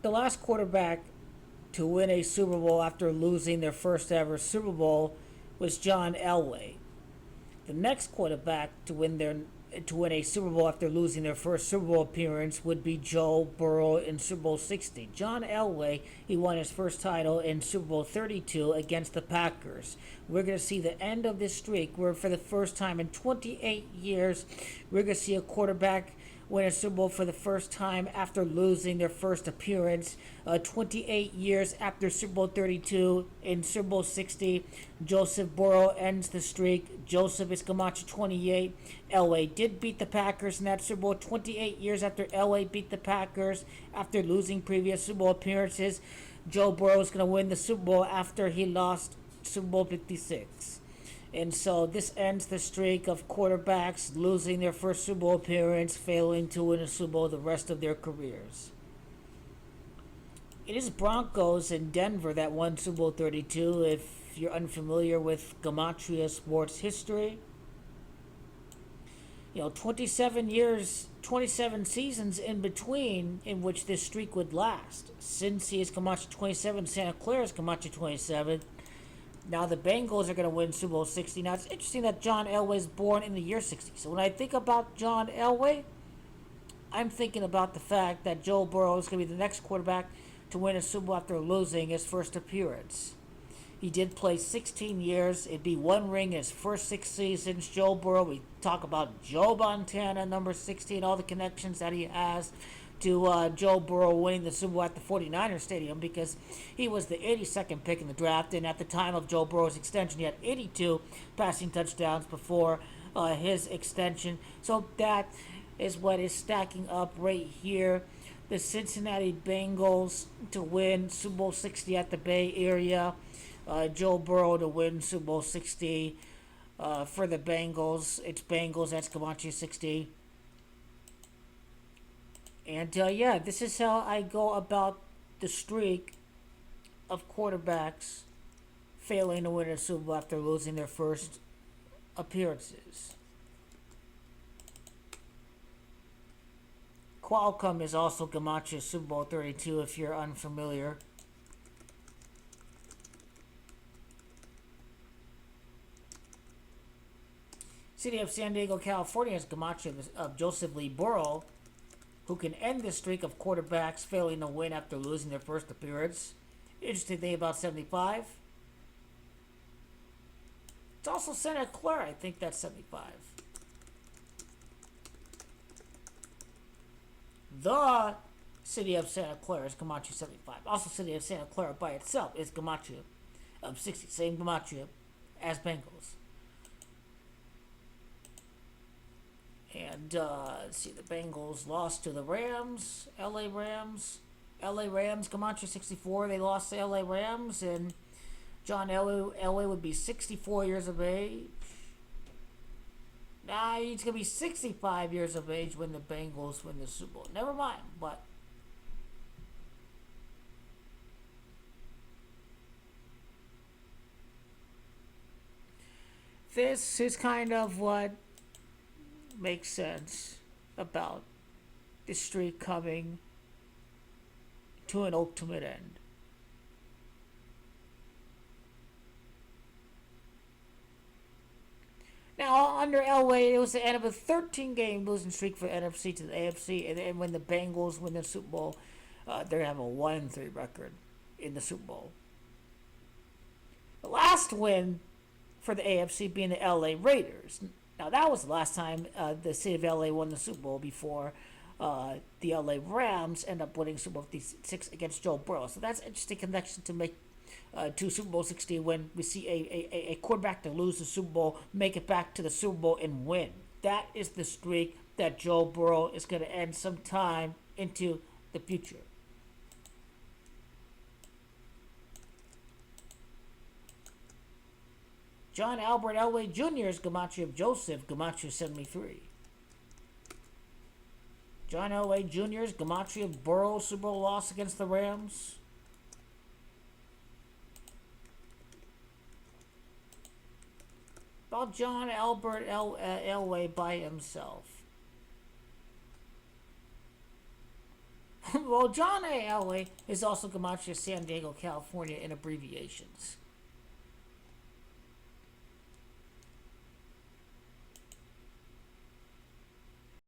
The last quarterback to win a Super Bowl after losing their first ever Super Bowl was John Elway. The next quarterback to win a Super Bowl after losing their first Super Bowl appearance would be Joe Burrow in Super Bowl 60. John Elway, he won his first title in Super Bowl 32 against the Packers. We're going to see the end of this streak where for the first time in 28 years, we're going to see a quarterback win a Super Bowl for the first time after losing their first appearance. 28 years after Super Bowl 32 in Super Bowl 60, Joseph Burrow ends the streak. Joseph is Camacho 28. Elway did beat the Packers in that Super Bowl. 28 years after Elway beat the Packers after losing previous Super Bowl appearances, Joe Burrow is going to win the Super Bowl after he lost Super Bowl 56. And so this ends the streak of quarterbacks losing their first Super Bowl appearance, failing to win a Super Bowl the rest of their careers. It is Broncos in Denver that won Super Bowl 32. If you're unfamiliar with Gematria sports history, 27 years, 27 seasons in between in which this streak would last. CIncy is Gematria 27, Santa Clara is Gematria 27. Now the Bengals are going to win Super Bowl 60. Now it's interesting that John Elway is born in the year 60. So when I think about John Elway, I'm thinking about the fact that Joe Burrow is going to be the next quarterback to win a Super Bowl after losing his first appearance. He did play 16 years. It'd be one ring in his first 6 seasons. Joe Burrow, we talk about Joe Montana, number 16, all the connections that he has to Joe Burrow winning the Super Bowl at the 49ers Stadium because he was the 82nd pick in the draft, and at the time of Joe Burrow's extension, he had 82 passing touchdowns before his extension. So that is what is stacking up right here. The Cincinnati Bengals to win Super Bowl 60 at the Bay Area. Joe Burrow to win Super Bowl 60 for the Bengals. It's Bengals, that's Gematria 60. And yeah, this is how I go about the streak of quarterbacks failing to win a Super Bowl after losing their first appearances. Qualcomm is also Gematria Super Bowl 32 if you're unfamiliar. City of San Diego, California is Gematria of Joseph Lee Burrow, who can end the streak of quarterbacks failing to win after losing their first appearance. Interesting thing about 75. It's also Santa Clara. I think that's 75. The city of Santa Clara is Gematria 75. Also, city of Santa Clara by itself is Gematria of 60. Same Gematria as Bengals. And let's see, the Bengals lost to the Rams, LA Rams. LA Rams, Gematria 64. They lost to LA Rams, and John Elway would be 64 years of age. Nah, he's going to be 65 years of age when the Bengals win the Super Bowl. Never mind, but this is kind of what makes sense about this streak coming to an ultimate end. Now, under Elway, it was the end of a 13-game losing streak for NFC to the AFC, and when the Bengals win the Super Bowl, they have a 1-3 record in the Super Bowl. The last win for the AFC being the LA Raiders. Now, that was the last time the city of LA won the Super Bowl before the LA Rams end up winning Super Bowl 56 against Joe Burrow. So that's an interesting connection to make to Super Bowl 60 when we see a quarterback to lose the Super Bowl, make it back to the Super Bowl and win. That is the streak that Joe Burrow is going to end sometime into the future. John Albert Elway Jr. is Gematria of Joseph, Gematria 73. John Elway Jr. is Gematria of Burrow, Super Bowl loss against the Rams. About John Albert Elway by himself. Well, John A. Elway is also Camacho, San Diego, California in abbreviations.